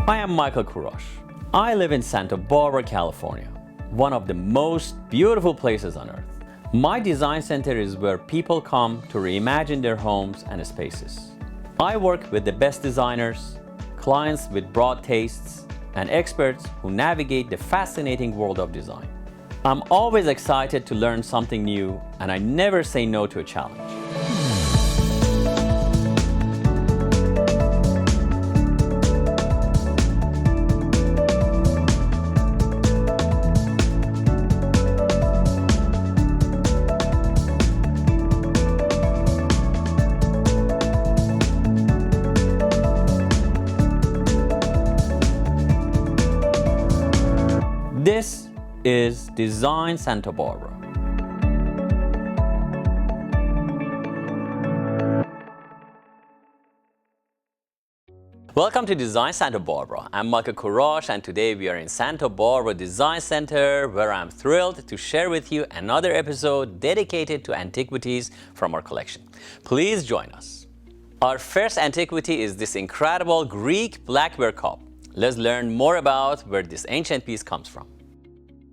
I am Michael Kurosh. I live in Santa Barbara, California, one of the most beautiful places on earth. My design center is where people come to reimagine their homes and spaces. I work with the best designers, clients with broad tastes, and experts who navigate the fascinating world of design. I'm always excited to learn something new, and I never say no to a challenge. This is Design Santa Barbara. Welcome to Design Santa Barbara. I'm Michael Kurosh, and today we are in Santa Barbara Design Center, where I'm thrilled to share with you another episode dedicated to antiquities from our collection. Please join us. Our first antiquity is this incredible Greek blackware cup. Let's learn more about where this ancient piece comes from.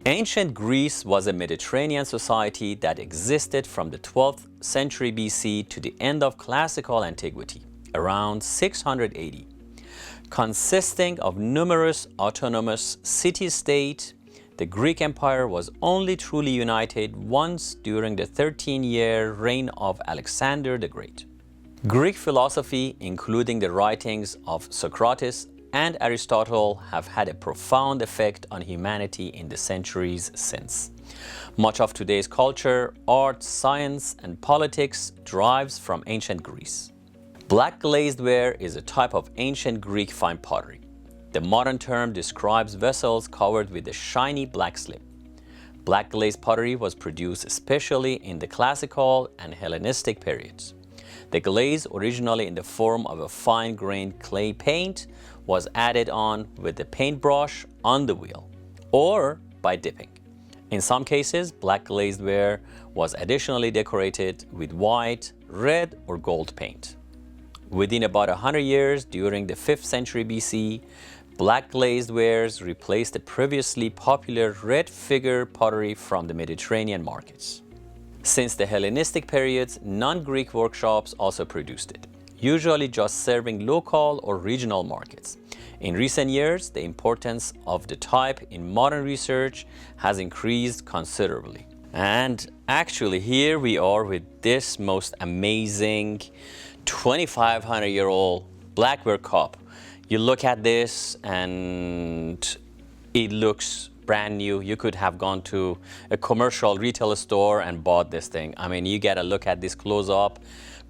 Ancient Greece was a Mediterranean society that existed from the 12th century BC to the end of classical antiquity, around 680, consisting of numerous autonomous city-states. The Greek Empire was only truly united once during the 13-year reign of Alexander the Great. Greek philosophy, including the writings of Socrates and Aristotle, have had a profound effect on humanity in the centuries since. Much of today's culture, art, science, and politics derives from ancient Greece. Black glazed ware is a type of ancient Greek fine pottery. The modern term describes vessels covered with a shiny black slip. Black glazed pottery was produced especially in the classical and Hellenistic periods. The glaze, originally in the form of a fine-grained clay paint, was added on with the paintbrush on the wheel, or by dipping. In some cases, black glazed ware was additionally decorated with white, red, or gold paint. Within about 100 years, during the 5th century BC, black glazed wares replaced the previously popular red figure pottery from the Mediterranean markets. Since the Hellenistic periods, non-Greek workshops also produced it, usually just serving local or regional markets. In recent years, the importance of the type in modern research has increased considerably. And actually, here we are with this most amazing 2,500-year-old blackware cup. You look at this and it looks brand new. You could have gone to a commercial retail store and bought this thing. I mean, you gotta look at this close up,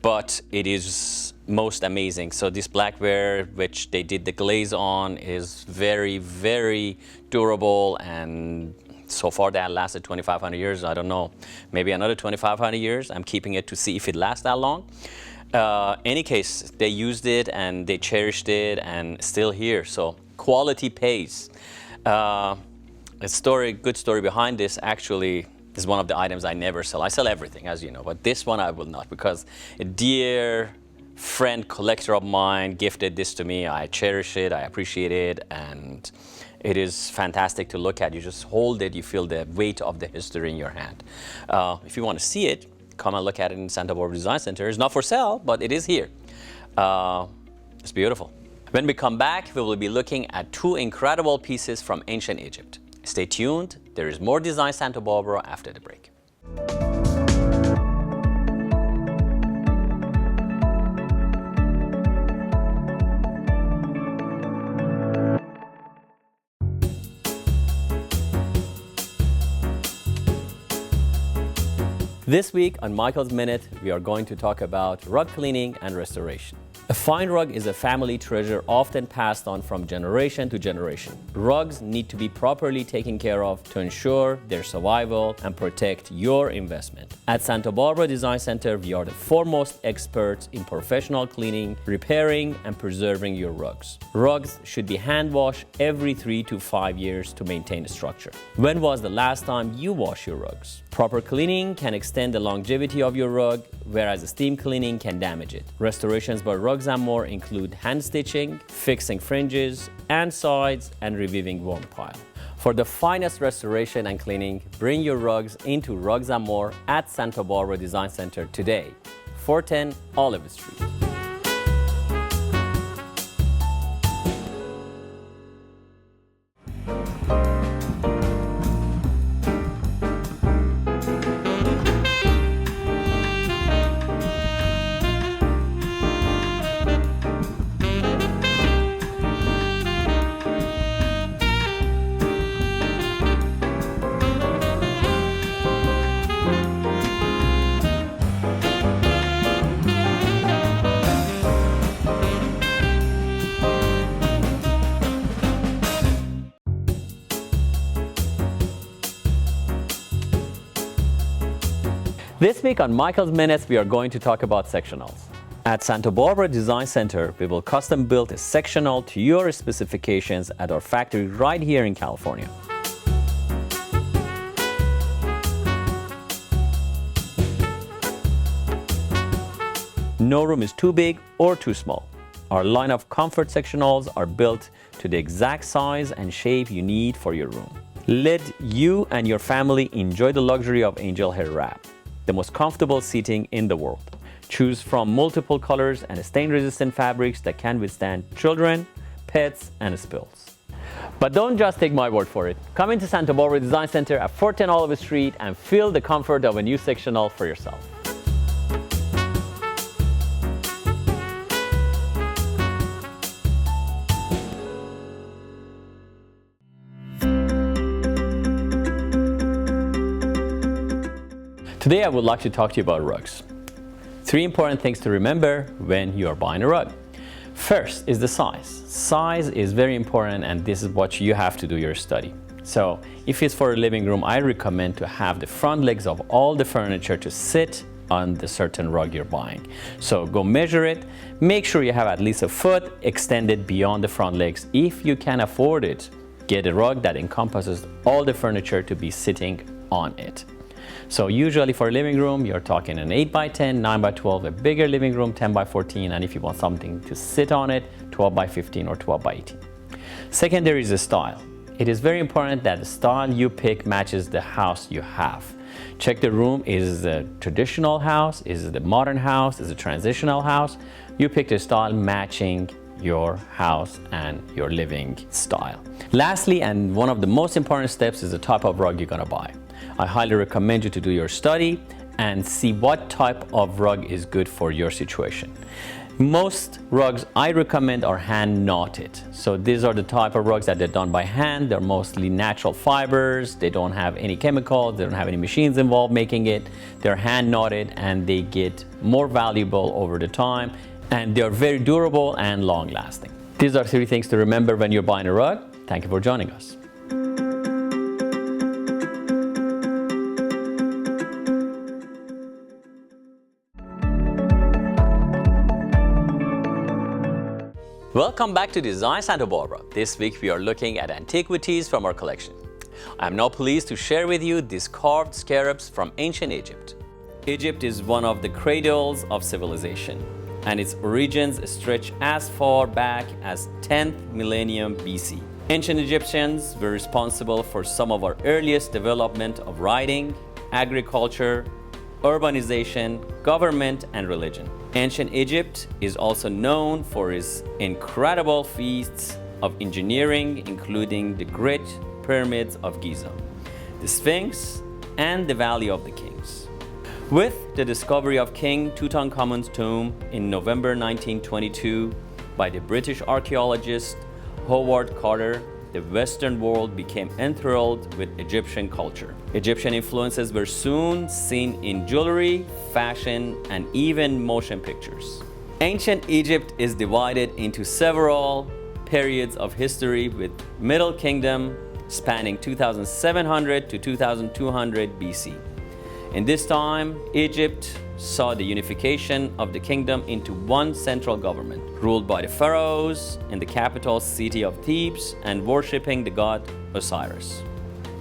but it is most amazing. So this blackware, which they did the glaze on, is very, very durable, and so far that lasted 2,500 years. I don't know, maybe another 2,500 years. I'm keeping it to see if it lasts that long. Any case, they used it and they cherished it, and still here. So quality pays. Good story behind this actually is one of the items I never sell. I sell everything, as you know, but this one I will not, because a dear friend collector of mine gifted this to me. I cherish it, I appreciate it, and it is fantastic to look at. You just hold it, you feel the weight of the history in your hand. If you want to see it, come and look at it in Santa Barbara Design Center. It's not for sale, but it is here. It's beautiful. When we come back, we will be looking at two incredible pieces from ancient Egypt. Stay tuned. There is more Design Santa Barbara after the break. This week on Michael's Minute, we are going to talk about rug cleaning and restoration. A fine rug is a family treasure often passed on from generation to generation. Rugs need to be properly taken care of to ensure their survival and protect your investment. At Santa Barbara Design Center, we are the foremost experts in professional cleaning, repairing, and preserving your rugs. Rugs should be hand washed every 3 to 5 years to maintain a structure. When was the last time you washed your rugs? Proper cleaning can extend the longevity of your rug, whereas steam cleaning can damage it. Restorations by rug rugs and more include hand stitching, fixing fringes and sides, and reviving worn pile. For the finest restoration and cleaning, bring your rugs into Rugs and More at Santa Barbara Design Center today, 410 Olive Street. This week on Michael's Minutes, we are going to talk about sectionals. At Santa Barbara Design Center, we will custom build a sectional to your specifications at our factory right here in California. No room is too big or too small. Our line of comfort sectionals are built to the exact size and shape you need for your room. Let you and your family enjoy the luxury of angel hair wrap, the most comfortable seating in the world. Choose from multiple colors and stain-resistant fabrics that can withstand children, pets, and spills. But don't just take my word for it. Come into Santa Barbara Design Center at 410 Olive Street and feel the comfort of a new sectional for yourself. Today I would like to talk to you about rugs. 3 important things to remember when you are buying a rug. First is the size. Size is very important, and this is what you have to do your study. So if it's for a living room, I recommend to have the front legs of all the furniture to sit on the certain rug you're buying. So go measure it. Make sure you have at least a foot extended beyond the front legs. If you can afford it, get a rug that encompasses all the furniture to be sitting on it. So usually for a living room, you're talking an 8x10, 9x12, a bigger living room, 10x14, and if you want something to sit on it, 12x15 or 12x18. Second, there is a style. It is very important that the style you pick matches the house you have. Check the room. Is it a traditional house? Is it a modern house? Is it a transitional house? You pick the style matching your house and your living style. Lastly, and one of the most important steps, is the type of rug you're gonna buy. I highly recommend you to do your study and see what type of rug is good for your situation. Most rugs I recommend are hand knotted. So these are the type of rugs that they're done by hand. They're mostly natural fibers. They don't have any chemicals. They don't have any machines involved making it. They're hand knotted and they get more valuable over the time, and they're very durable and long lasting. These are 3 things to remember when you're buying a rug. Thank you for joining us. Welcome back to Design Santa Barbara. This week we are looking at antiquities from our collection. I am now pleased to share with you these carved scarabs from ancient Egypt. Egypt is one of the cradles of civilization, and its origins stretch as far back as 10th millennium BC. Ancient Egyptians were responsible for some of our earliest development of writing, agriculture, urbanization, government, and religion. Ancient Egypt is also known for its incredible feats of engineering, including the Great Pyramids of Giza, the Sphinx, and the Valley of the Kings. With the discovery of King Tutankhamun's tomb in November 1922 by the British archaeologist Howard Carter, the Western world became enthralled with Egyptian culture. Egyptian influences were soon seen in jewelry, fashion, and even motion pictures. Ancient Egypt is divided into several periods of history, with Middle Kingdom spanning 2700 to 2200 BC. In this time, Egypt saw the unification of the kingdom into one central government, ruled by the pharaohs in the capital city of Thebes and worshipping the god Osiris.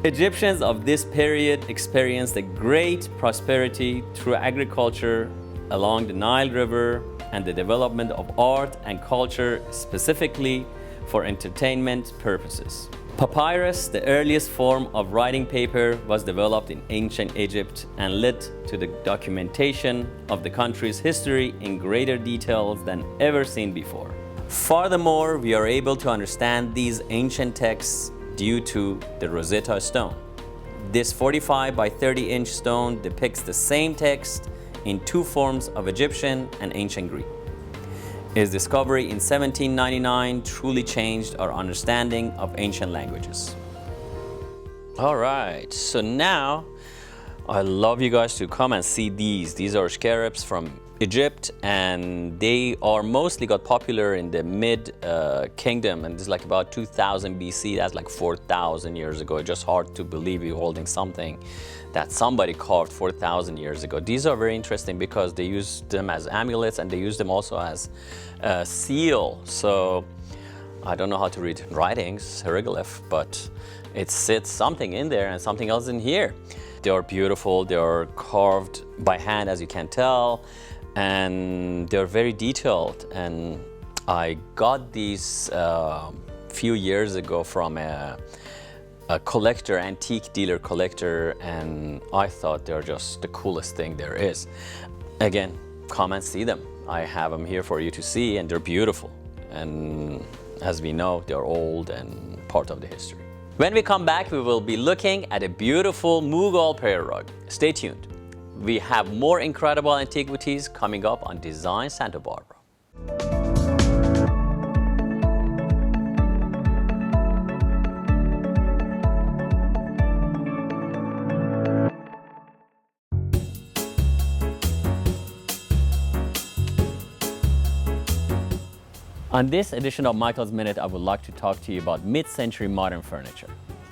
Egyptians of this period experienced a great prosperity through agriculture along the Nile River and the development of art and culture specifically for entertainment purposes. Papyrus, the earliest form of writing paper, was developed in ancient Egypt and led to the documentation of the country's history in greater details than ever seen before. Furthermore, we are able to understand these ancient texts due to the Rosetta Stone. This 45 by 30-inch stone depicts the same text in two forms of Egyptian and ancient Greek. Its discovery in 1799 truly changed our understanding of ancient languages. All right, so now I'd love you guys to come and see these. These are scarabs from Egypt, and they are mostly got popular in the mid-kingdom, and it's like about 2000 BC. That's like 4,000 years ago. It's just hard to believe you're holding something that somebody carved 4,000 years ago. These are very interesting because they use them as amulets and they use them also as a seal. So I don't know how to read writings, hieroglyph, but it sits something in there and something else in here. They are beautiful. They are carved by hand, as you can tell, and they're very detailed. And I got these few years ago from a collector, antique dealer collector, and I thought they're just the coolest thing there is. Again, come and see them. I have them here for you to see, and they're beautiful. And as we know, they're old and part of the history. When we come back, we will be looking at a beautiful Mughal prayer rug. Stay tuned. We have more incredible antiquities coming up on Design Santa Barbara. On this edition of Michael's Minute, I would like to talk to you about mid-century modern furniture.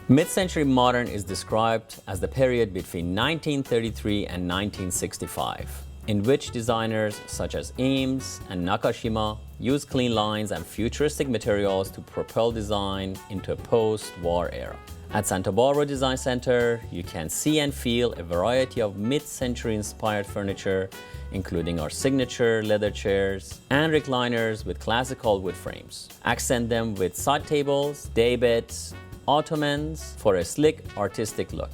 Mid-century modern is described as the period between 1933 and 1965, in which designers such as Eames and Nakashima used clean lines and futuristic materials to propel design into a post-war era. At Santa Barbara Design Center, you can see and feel a variety of mid-century inspired furniture, including our signature leather chairs and recliners with classical wood frames. Accent them with side tables, daybeds, ottomans for a slick, artistic look.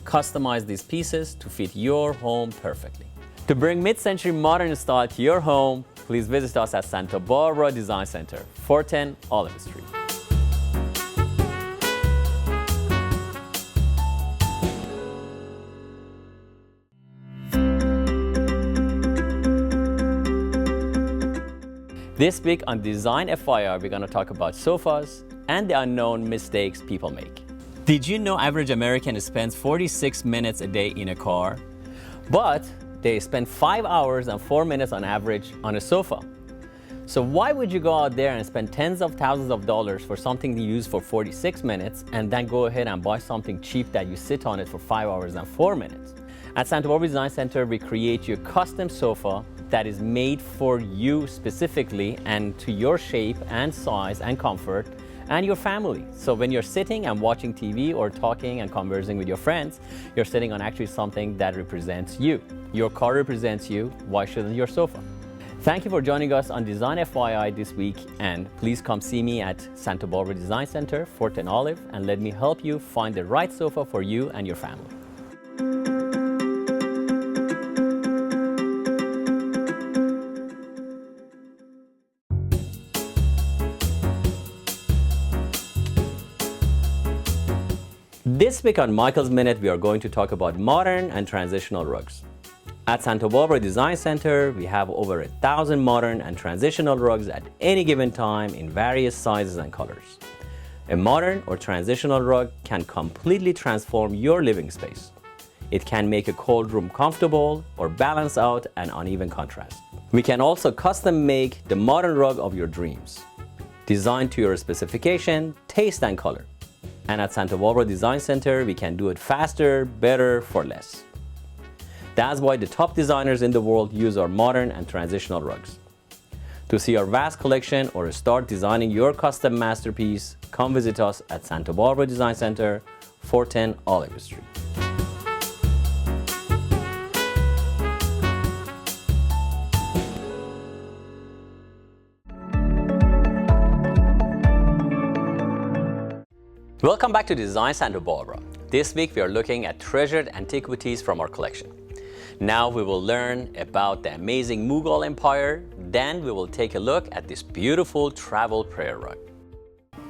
Customize these pieces to fit your home perfectly. To bring mid-century modern style to your home, please visit us at Santa Barbara Design Center, 410 Olive Street. This week on Design FYI, we're going to talk about sofas and the unknown mistakes people make. Did you know average American spends 46 minutes a day in a car? But they spend 5 hours and 4 minutes on average on a sofa. So why would you go out there and spend tens of thousands of dollars for something you use for 46 minutes and then go ahead and buy something cheap that you sit on it for 5 hours and 4 minutes? At Santa Barbara Design Center, we create you a custom sofa that is made for you specifically and to your shape and size and comfort and your family. So when you're sitting and watching TV or talking and conversing with your friends, you're sitting on actually something that represents you. Your car represents you. Why shouldn't your sofa? Thank you for joining us on Design FYI this week, and please come see me at Santa Barbara Design Center, 410 Olive, and let me help you find the right sofa for you and your family. This week on Michael's Minute, we are going to talk about modern and transitional rugs. At Santa Barbara Design Center, we have over 1,000 modern and transitional rugs at any given time in various sizes and colors. A modern or transitional rug can completely transform your living space. It can make a cold room comfortable or balance out an uneven contrast. We can also custom make the modern rug of your dreams, designed to your specification, taste, and color. And at Santa Barbara Design Center, we can do it faster, better, for less. That's why the top designers in the world use our modern and transitional rugs. To see our vast collection or start designing your custom masterpiece, come visit us at Santa Barbara Design Center, 410 Olive Street. Welcome back to Design Santa Barbara. This week we are looking at treasured antiquities from our collection. Now we will learn about the amazing Mughal Empire, then we will take a look at this beautiful travel prayer rug.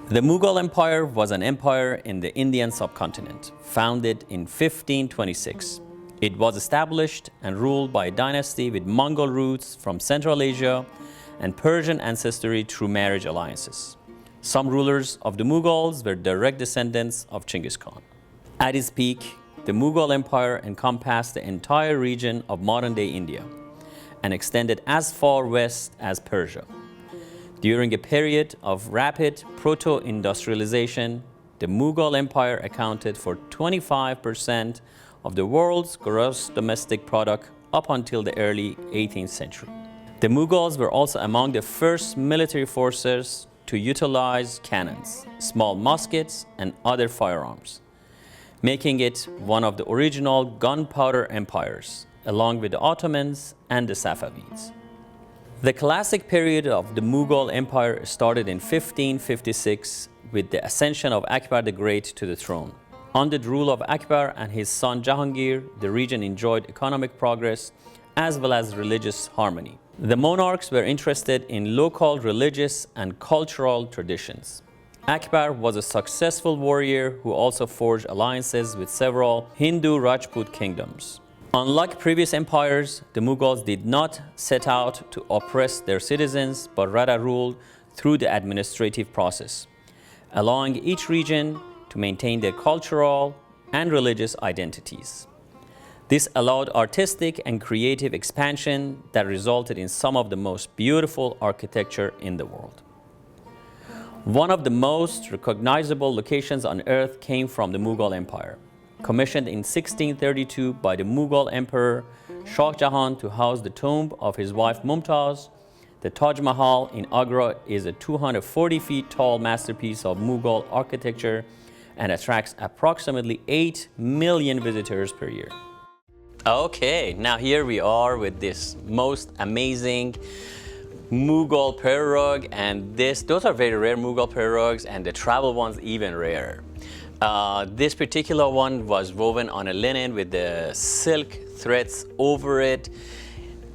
The Mughal Empire was an empire in the Indian subcontinent, founded in 1526. It was established and ruled by a dynasty with Mongol roots from Central Asia and Persian ancestry through marriage alliances. Some rulers of the Mughals were direct descendants of Genghis Khan. At its peak, the Mughal Empire encompassed the entire region of modern-day India and extended as far west as Persia. During a period of rapid proto-industrialization, the Mughal Empire accounted for 25% of the world's gross domestic product up until the early 18th century. The Mughals were also among the first military forces to utilize cannons, small muskets, and other firearms, making it one of the original gunpowder empires, along with the Ottomans and the Safavids. The classic period of the Mughal Empire started in 1556 with the ascension of Akbar the Great to the throne. Under the rule of Akbar and his son Jahangir, the region enjoyed economic progress as well as religious harmony. The monarchs were interested in local religious and cultural traditions. Akbar was a successful warrior who also forged alliances with several Hindu Rajput kingdoms. Unlike previous empires, the Mughals did not set out to oppress their citizens, but rather ruled through the administrative process, allowing each region to maintain their cultural and religious identities. This allowed artistic and creative expansion that resulted in some of the most beautiful architecture in the world. One of the most recognizable locations on earth came from the Mughal Empire. Commissioned in 1632 by the Mughal Emperor Shah Jahan to house the tomb of his wife Mumtaz, the Taj Mahal in Agra is a 240 feet tall masterpiece of Mughal architecture and attracts approximately 8 million visitors per year. Okay, now here we are with this most amazing Mughal prayer rug, and those are very rare Mughal prayer rugs, and the travel ones even rarer. This particular one was woven on a linen with the silk threads over it.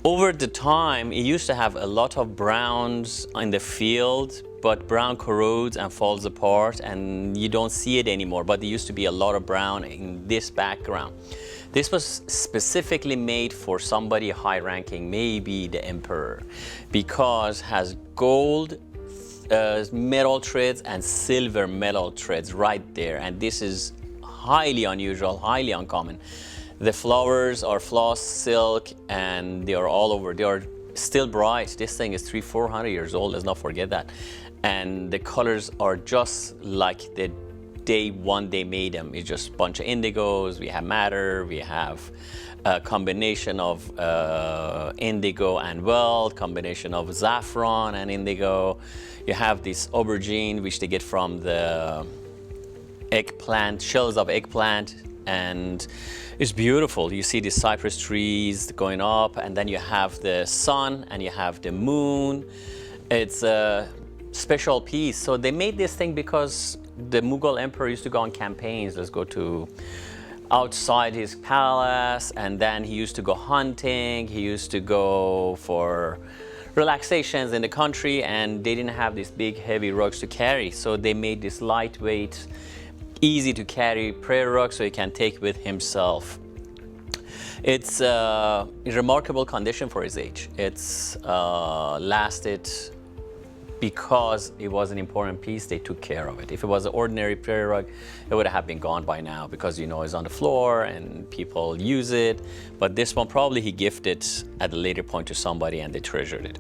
Over the time, it used to have a lot of browns in the field, but brown corrodes and falls apart, and you don't see it anymore, but there used to be a lot of brown in this background. This was specifically made for somebody high-ranking, maybe the emperor, because it has gold metal threads and silver metal threads right there, and this is highly unusual, highly uncommon. The flowers are floss silk and they are all over. They are still bright. This thing is 300-400 years old, let's not forget that. And the colors are just like the day one they made them. It's just a bunch of indigos, we have madder, we have a combination of indigo and weld, combination of saffron and indigo. You have this aubergine, which they get from the eggplant, shells of eggplant, and it's beautiful. You see the cypress trees going up, and then you have the sun and you have the moon. It's a special piece. So they made this thing because the Mughal emperor used to go on campaigns. Let's go to outside his palace, and then he used to go hunting. He used to go for relaxations in the country, and they didn't have these big heavy rugs to carry. So they made this lightweight, easy to carry prayer rug so he can take with himself. It's a remarkable condition for his age. It's lasted because it was an important piece, they took care of it. If it was an ordinary prayer rug, it would have been gone by now because you know it's on the floor and people use it. But this one probably he gifted at a later point to somebody and they treasured it.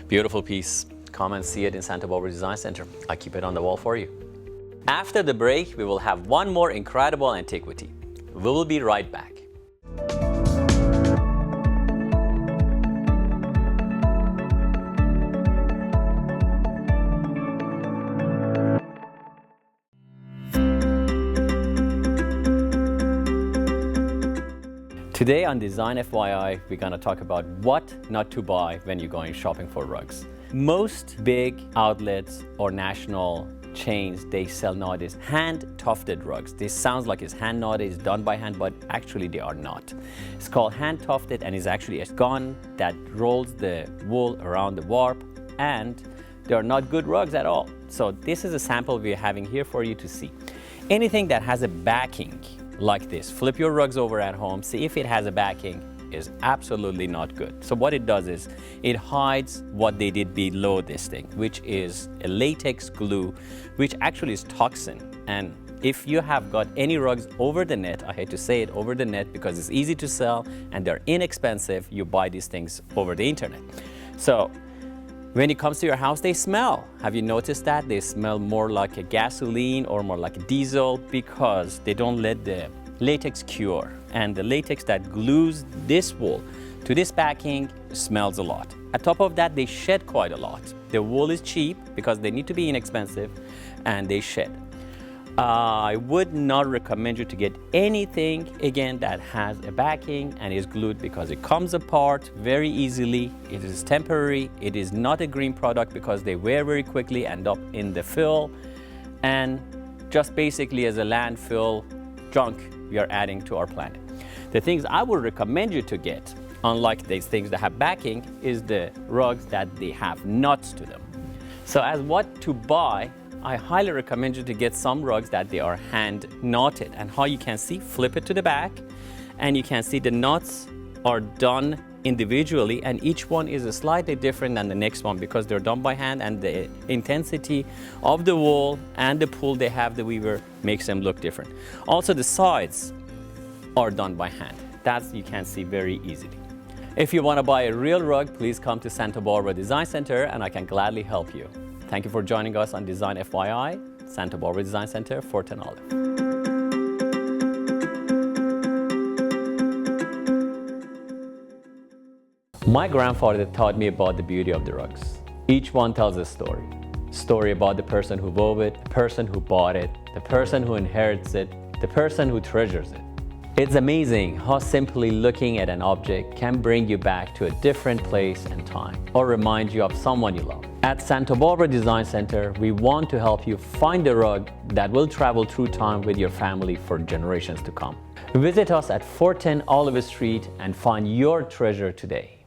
Beautiful piece. Come and see it in Santa Barbara Design Center. I keep it on the wall for you. After the break, we will have one more incredible antiquity. We will be right back. Today on Design FYI, we're going to talk about what not to buy when you're going shopping for rugs. Most big outlets or national chains, they sell nowadays hand-tufted rugs. This sounds like it's hand knotted, it's done by hand, but actually they are not. It's called hand-tufted and is actually a gun that rolls the wool around the warp, and they are not good rugs at all. So this is a sample we're having here for you to see. Anything that has a backing like this, flip your rugs over at home, see if it has a backing, is absolutely not good. So what it does is it hides what they did below this thing, which is a latex glue, which actually is toxin. And if you have got any rugs over the net, I hate to say it, over the net, because it's easy to sell and they're inexpensive, you buy these things over the internet. So when it comes to your house, they smell. Have you noticed that? They smell more like a gasoline or more like a diesel because they don't let the latex cure. And the latex that glues this wool to this backing smells a lot. On top of that, they shed quite a lot. The wool is cheap because they need to be inexpensive, and they shed. I would not recommend you to get anything, again, that has a backing and is glued, because it comes apart very easily. It is temporary. It is not a green product because they wear very quickly, end up in the fill, and just basically as a landfill junk we are adding to our planet. The things I would recommend you to get, unlike these things that have backing, is the rugs that they have nuts to them. So as what to buy, I highly recommend you to get some rugs that they are hand knotted. And how you can see, flip it to the back, and you can see the knots are done individually, and each one is slightly different than the next one because they're done by hand, and the intensity of the wool and the pull they have, the weaver, makes them look different. Also, the sides are done by hand. That you can see very easily. If you want to buy a real rug, please come to Santa Barbara Design Center and I can gladly help you. Thank you for joining us on Design FYI, Santa Barbara Design Center, 410 Olive. My grandfather taught me about the beauty of the rugs. Each one tells a story. Story about the person who wove it, the person who bought it, the person who inherits it, the person who treasures it. It's amazing how simply looking at an object can bring you back to a different place and time, or remind you of someone you love. At Santa Barbara Design Center, we want to help you find a rug that will travel through time with your family for generations to come. Visit us at 410 Olive Street and find your treasure today.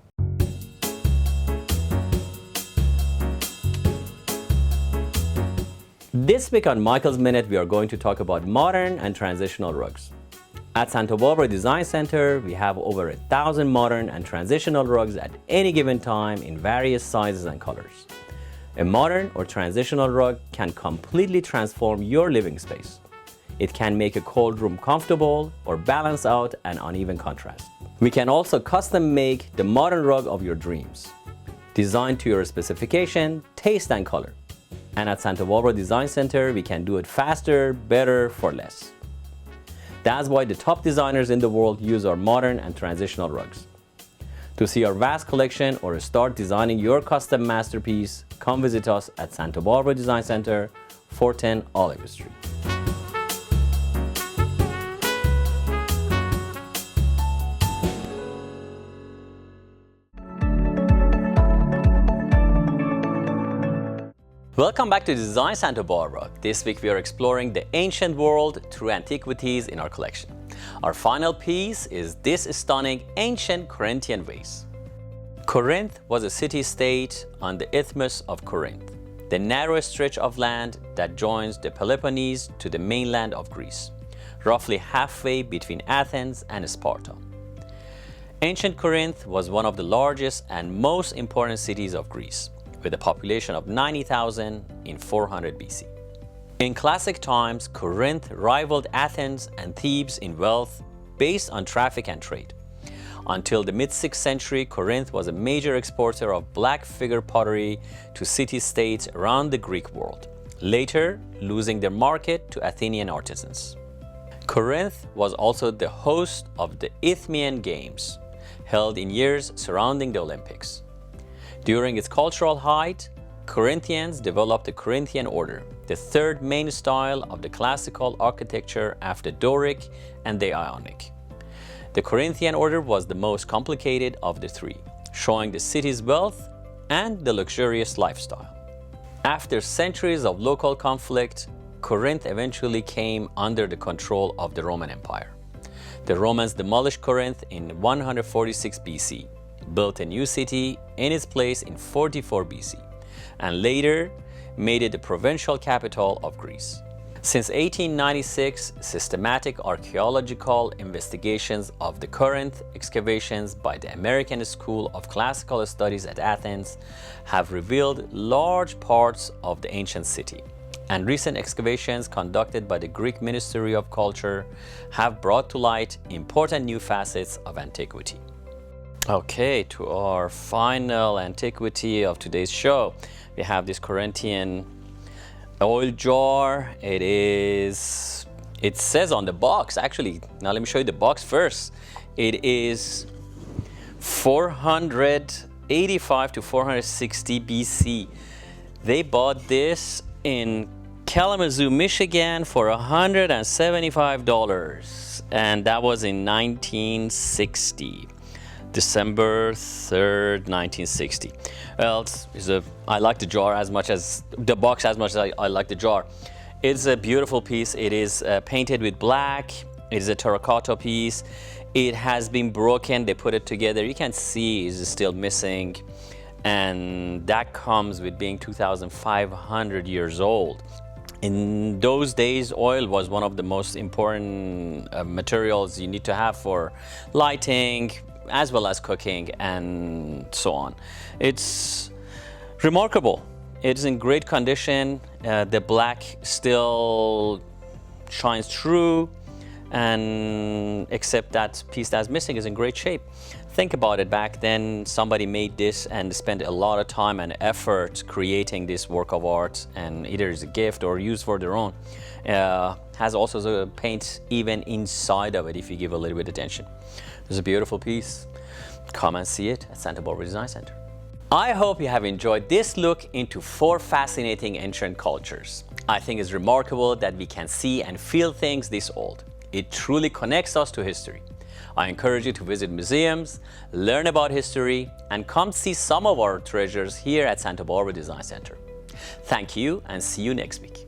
This week on Michael's Minute, we are going to talk about modern and transitional rugs. At Santa Barbara Design Center, we have over 1,000 modern and transitional rugs at any given time in various sizes and colors. A modern or transitional rug can completely transform your living space. It can make a cold room comfortable or balance out an uneven contrast. We can also custom make the modern rug of your dreams, designed to your specification, taste, and color. And at Santa Barbara Design Center, we can do it faster, better, for less. That's why the top designers in the world use our modern and transitional rugs. To see our vast collection or start designing your custom masterpiece, come visit us at Santa Barbara Design Center, 410 Olive Street. Welcome back to Design Santa Barbara. This week we are exploring the ancient world through antiquities in our collection. Our final piece is this stunning ancient Corinthian vase. Corinth was a city-state on the Isthmus of Corinth, the narrow stretch of land that joins the Peloponnese to the mainland of Greece, roughly halfway between Athens and Sparta. Ancient Corinth was one of the largest and most important cities of Greece, with a population of 90,000 in 400 BC. In classic times, Corinth rivaled Athens and Thebes in wealth based on traffic and trade. Until the mid-6th century, Corinth was a major exporter of black figure pottery to city-states around the Greek world, later losing their market to Athenian artisans. Corinth was also the host of the Isthmian Games, held in years surrounding the Olympics. During its cultural height, Corinthians developed the Corinthian order, the third main style of the classical architecture after Doric and the Ionic. The Corinthian order was the most complicated of the three, showing the city's wealth and the luxurious lifestyle. After centuries of local conflict, Corinth eventually came under the control of the Roman Empire. The Romans demolished Corinth in 146 BC, built a new city in its place in 44 BC, and later made it the provincial capital of Greece. Since 1896, systematic archaeological investigations of the Corinth excavations by the American School of Classical Studies at Athens have revealed large parts of the ancient city. And recent excavations conducted by the Greek Ministry of Culture have brought to light important new facets of antiquity. Okay, to our final antiquity of today's show, we have this Corinthian oil jar. It says on the box, actually, now let me show you the box first. It is 485 to 460 BC. They bought this in Kalamazoo, Michigan for $175, and that was in 1960. December 3rd, 1960. Well, I like the jar as much as the box, as much as I like the jar. It's a beautiful piece. It is painted with black. It is a terracotta piece. It has been broken. They put it together. You can see it's still missing. And that comes with being 2,500 years old. In those days, oil was one of the most important materials you need to have for lighting, as well as cooking and so on. It's remarkable. It is in great condition. The black still shines through, and except that piece that's missing is in great shape. Think about it, back then somebody made this and spent a lot of time and effort creating this work of art, and either as a gift or used for their own. Has also the paint even inside of it if you give a little bit of attention. It's a beautiful piece. Come and see it at Santa Barbara Design Center. I hope you have enjoyed this look into 4 fascinating ancient cultures. I think it's remarkable that we can see and feel things this old. It truly connects us to history. I encourage you to visit museums, learn about history, and come see some of our treasures here at Santa Barbara Design Center. Thank you, and see you next week.